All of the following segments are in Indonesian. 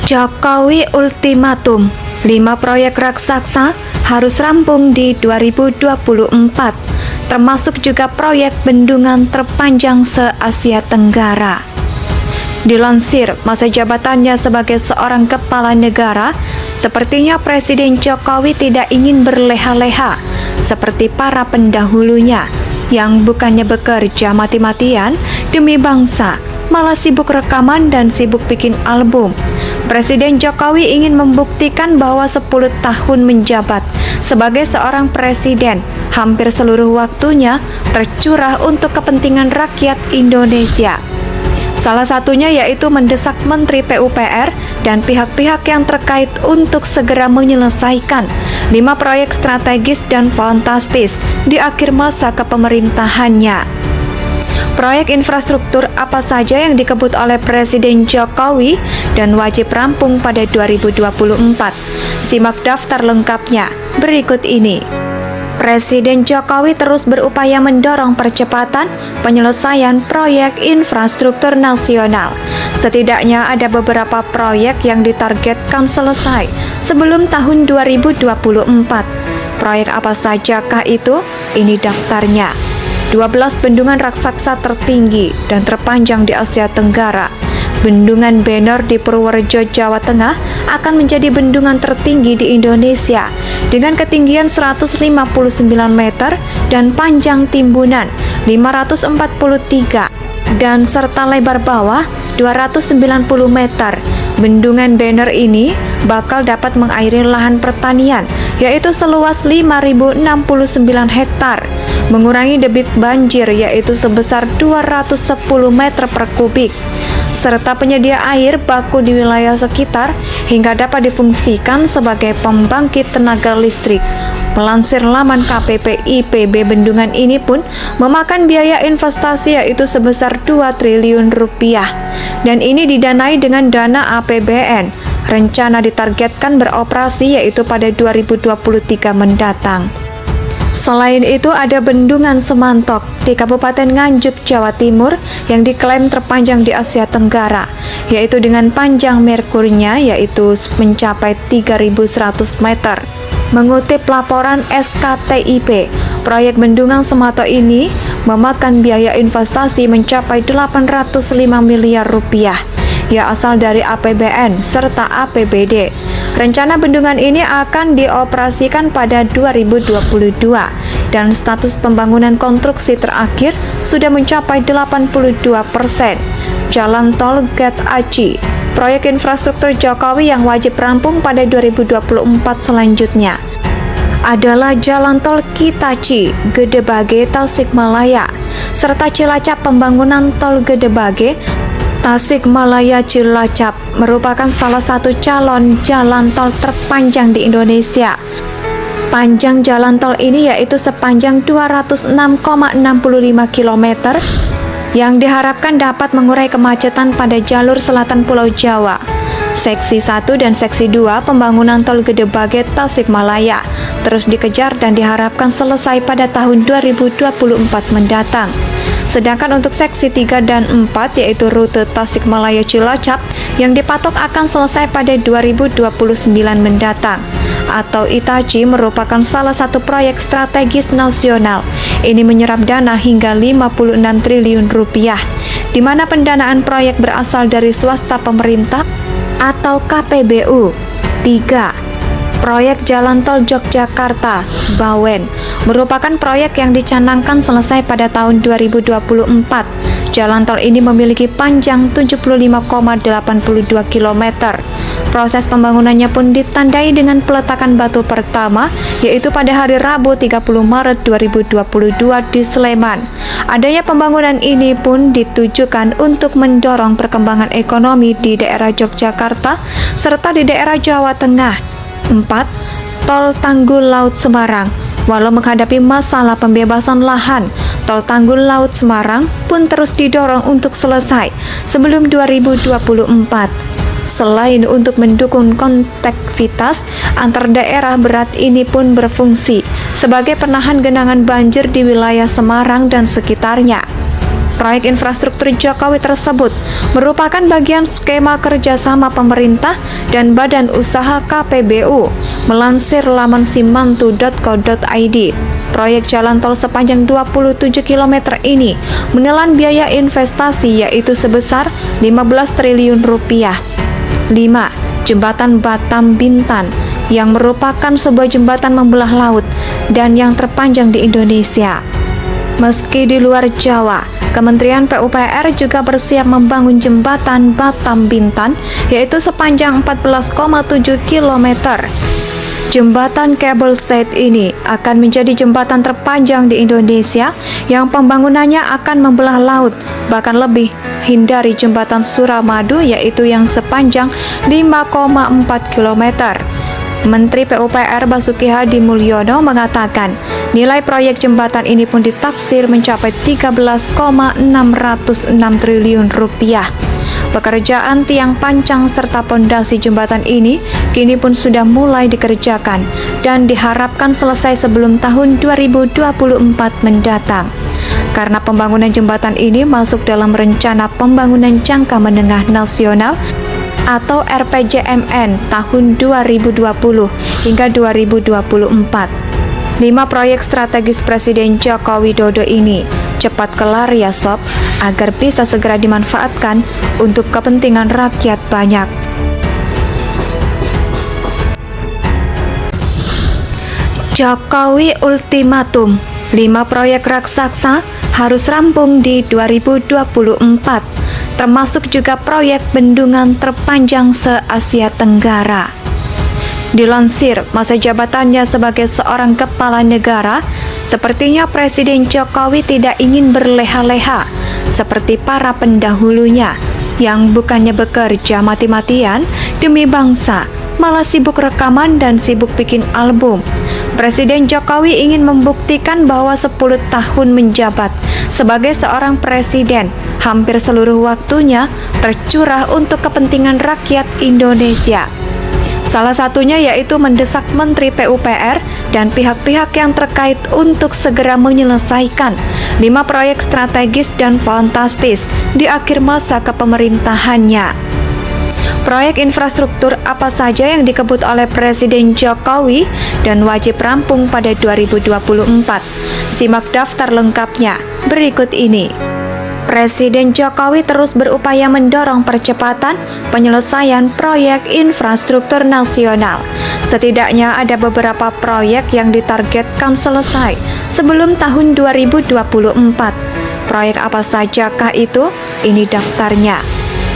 Jokowi ultimatum, 5 proyek raksasa harus rampung di 2024, termasuk juga proyek bendungan terpanjang se-Asia Tenggara. Dilansir masa jabatannya sebagai seorang kepala negara, sepertinya Presiden Jokowi tidak ingin berleha-leha seperti para pendahulunya yang bukannya bekerja mati-matian demi bangsa, malah sibuk rekaman dan sibuk bikin album. Presiden Jokowi ingin membuktikan bahwa 10 tahun menjabat sebagai seorang presiden, hampir seluruh waktunya tercurah untuk kepentingan rakyat Indonesia. Salah satunya yaitu mendesak Menteri PUPR dan pihak-pihak yang terkait untuk segera menyelesaikan 5 proyek strategis dan fantastis di akhir masa kepemerintahannya. Proyek infrastruktur apa saja yang dikebut oleh Presiden Jokowi dan wajib rampung pada 2024? Simak daftar lengkapnya berikut ini. Presiden Jokowi terus berupaya mendorong percepatan penyelesaian proyek infrastruktur nasional. Setidaknya ada beberapa proyek yang ditargetkan selesai sebelum tahun 2024. Proyek apa sajakah itu? Ini daftarnya. 12 bendungan raksasa tertinggi dan terpanjang di Asia Tenggara. Bendungan Bener di Purworejo, Jawa Tengah akan menjadi bendungan tertinggi di Indonesia dengan ketinggian 159 meter dan panjang timbunan 543 dan serta lebar bawah 290 meter. Bendungan Bener ini bakal dapat mengairi lahan pertanian yaitu seluas 5.069 hektar, mengurangi debit banjir yaitu sebesar 210 meter per kubik, serta penyedia air baku di wilayah sekitar hingga dapat difungsikan sebagai pembangkit tenaga listrik. Melansir laman KPPIPB, bendungan ini pun memakan biaya investasi yaitu sebesar 2 triliun rupiah dan ini didanai dengan dana APBN. Rencana ditargetkan beroperasi yaitu pada 2023 mendatang. Selain itu ada Bendungan Semantok di Kabupaten Nganjuk, Jawa Timur yang diklaim terpanjang di Asia Tenggara, yaitu dengan panjang merkurnya yaitu mencapai 3.100 meter. Mengutip laporan SKTIP, proyek Bendungan Semantok ini memakan biaya investasi mencapai 805 miliar rupiah. Ya asal dari APBN serta APBD. Rencana bendungan ini akan dioperasikan pada 2022 dan status pembangunan konstruksi terakhir sudah mencapai 82%. Jalan Tol Get-Aci, proyek infrastruktur Jokowi yang wajib rampung pada 2024 selanjutnya adalah Jalan Tol Kitaci, Gedebage, Tasikmalaya, serta Cilacap. Pembangunan Tol Gedebage Tasikmalaya Cilacap merupakan salah satu calon jalan tol terpanjang di Indonesia. Panjang jalan tol ini yaitu sepanjang 206,65 km yang diharapkan dapat mengurai kemacetan pada jalur selatan Pulau Jawa. Seksi 1 dan Seksi 2 pembangunan Tol Gedebage Tasikmalaya terus dikejar dan diharapkan selesai pada tahun 2024 mendatang. Sedangkan untuk Seksi 3 dan 4 yaitu rute Tasikmalaya Cilacap yang dipatok akan selesai pada 2029 mendatang. Atau Itaci merupakan salah satu proyek strategis nasional. Ini menyerap dana hingga 56 triliun rupiah, di mana pendanaan proyek berasal dari swasta pemerintah atau KPBU. 3. Proyek Jalan Tol Yogyakarta Bawen merupakan proyek yang dicanangkan selesai pada tahun 2024. Jalan tol ini memiliki panjang 75,82 km. Proses pembangunannya pun ditandai dengan peletakan batu pertama yaitu pada hari Rabu 30 Maret 2022 di Sleman. Adanya pembangunan ini pun ditujukan untuk mendorong perkembangan ekonomi di daerah Yogyakarta serta di daerah Jawa Tengah. 4. Tol Tanggul Laut Semarang. Walau menghadapi masalah pembebasan lahan, Tol Tanggul Laut Semarang pun terus didorong untuk selesai sebelum 2024. Selain untuk mendukung konektivitas antar daerah, berat ini pun berfungsi sebagai penahan genangan banjir di wilayah Semarang dan sekitarnya. Proyek infrastruktur Jokowi tersebut merupakan bagian skema kerjasama pemerintah dan badan usaha KPBU, melansir laman simantu.co.id. Proyek jalan tol sepanjang 27 km ini menelan biaya investasi yaitu sebesar 15 triliun rupiah. 5. Jembatan Batam Bintan yang merupakan sebuah jembatan membelah laut dan yang terpanjang di Indonesia. Meski di luar Jawa, Kementerian PUPR juga bersiap membangun jembatan Batam Bintan yaitu sepanjang 14,7 km. Jembatan Cable Stayed ini akan menjadi jembatan terpanjang di Indonesia yang pembangunannya akan membelah laut, bahkan lebih hindari jembatan Suramadu yaitu yang sepanjang 5,4 km. Menteri PUPR Basuki Hadi Mulyono mengatakan, nilai proyek jembatan ini pun ditafsir mencapai 13,606 triliun rupiah. Pekerjaan tiang pancang serta pondasi jembatan ini kini pun sudah mulai dikerjakan dan diharapkan selesai sebelum tahun 2024 mendatang. Karena pembangunan jembatan ini masuk dalam Rencana Pembangunan Jangka Menengah Nasional atau RPJMN tahun 2020 hingga 2024. 5 proyek strategis Presiden Joko Widodo ini cepat kelar ya sob, agar bisa segera dimanfaatkan untuk kepentingan rakyat banyak. Jokowi ultimatum, 5 proyek raksasa harus rampung di 2024, termasuk juga proyek bendungan terpanjang se-Asia Tenggara. Dilansir masa jabatannya sebagai seorang kepala negara, sepertinya Presiden Jokowi tidak ingin berleha-leha seperti para pendahulunya yang bukannya bekerja mati-matian demi bangsa, malah sibuk rekaman dan sibuk bikin album. Presiden Jokowi ingin membuktikan bahwa 10 tahun menjabat sebagai seorang presiden, hampir seluruh waktunya tercurah untuk kepentingan rakyat Indonesia. Salah satunya yaitu mendesak Menteri PUPR dan pihak-pihak yang terkait untuk segera menyelesaikan 5 proyek strategis dan fantastis di akhir masa kepemerintahannya. Proyek infrastruktur apa saja yang dikebut oleh Presiden Jokowi dan wajib rampung pada 2024? Simak daftar lengkapnya berikut ini. Presiden Jokowi terus berupaya mendorong percepatan penyelesaian proyek infrastruktur nasional. Setidaknya ada beberapa proyek yang ditargetkan selesai sebelum tahun 2024. Proyek apa sajakah itu? Ini daftarnya.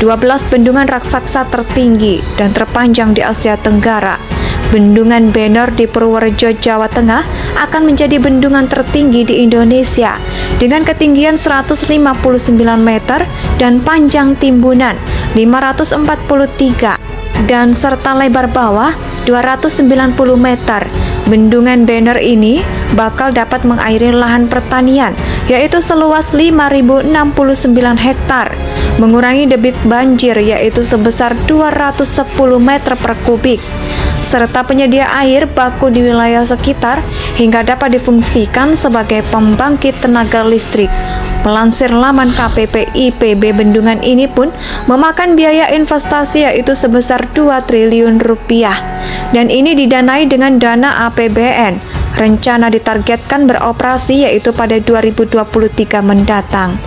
12 bendungan raksasa tertinggi dan terpanjang di Asia Tenggara. Bendungan Benor di Purworejo, Jawa Tengah akan menjadi bendungan tertinggi di Indonesia dengan ketinggian 159 meter dan panjang timbunan 543 dan serta lebar bawah 290 meter. Bendungan Benor ini bakal dapat mengairi lahan pertanian yaitu seluas 5.069 hektar, mengurangi debit banjir yaitu sebesar 210 meter per kubik, serta penyedia air baku di wilayah sekitar hingga dapat difungsikan sebagai pembangkit tenaga listrik. Melansir laman KPPIPB, bendungan ini pun memakan biaya investasi yaitu sebesar 2 triliun rupiah dan ini didanai dengan dana APBN. Rencana ditargetkan beroperasi yaitu pada 2023 mendatang.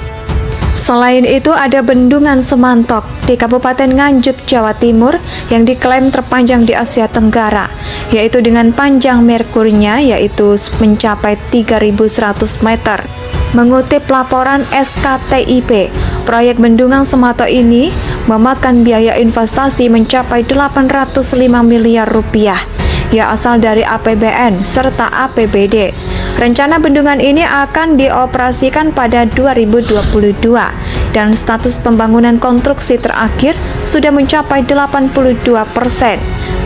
Selain itu ada Bendungan Semantok di Kabupaten Nganjuk, Jawa Timur yang diklaim terpanjang di Asia Tenggara, yaitu dengan panjang merkurnya yaitu mencapai 3.100 meter. Mengutip laporan SKTIP, proyek Bendungan Semantok ini memakan biaya investasi mencapai 805 miliar rupiah. Ya asal dari APBN serta APBD. Rencana bendungan ini akan dioperasikan pada 2022 dan status pembangunan konstruksi terakhir sudah mencapai 82%.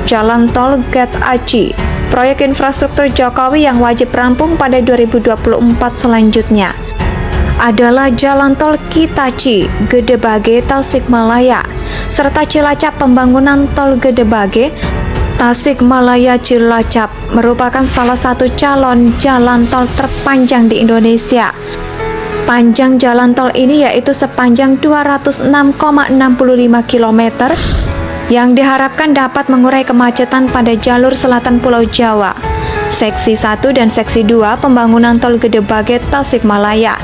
Jalan Tol Get Aci, proyek infrastruktur Jokowi yang wajib rampung pada 2024 selanjutnya adalah Jalan Tol Kitaci, Gedebage, Tasikmalaya, serta Cilacap. Pembangunan Tol Gedebage Tasikmalaya Cilacap merupakan salah satu calon jalan tol terpanjang di Indonesia. Panjang jalan tol ini yaitu sepanjang 206,65 km yang diharapkan dapat mengurai kemacetan pada jalur selatan Pulau Jawa. Seksi 1 dan Seksi 2 pembangunan tol Gedebage Tasikmalaya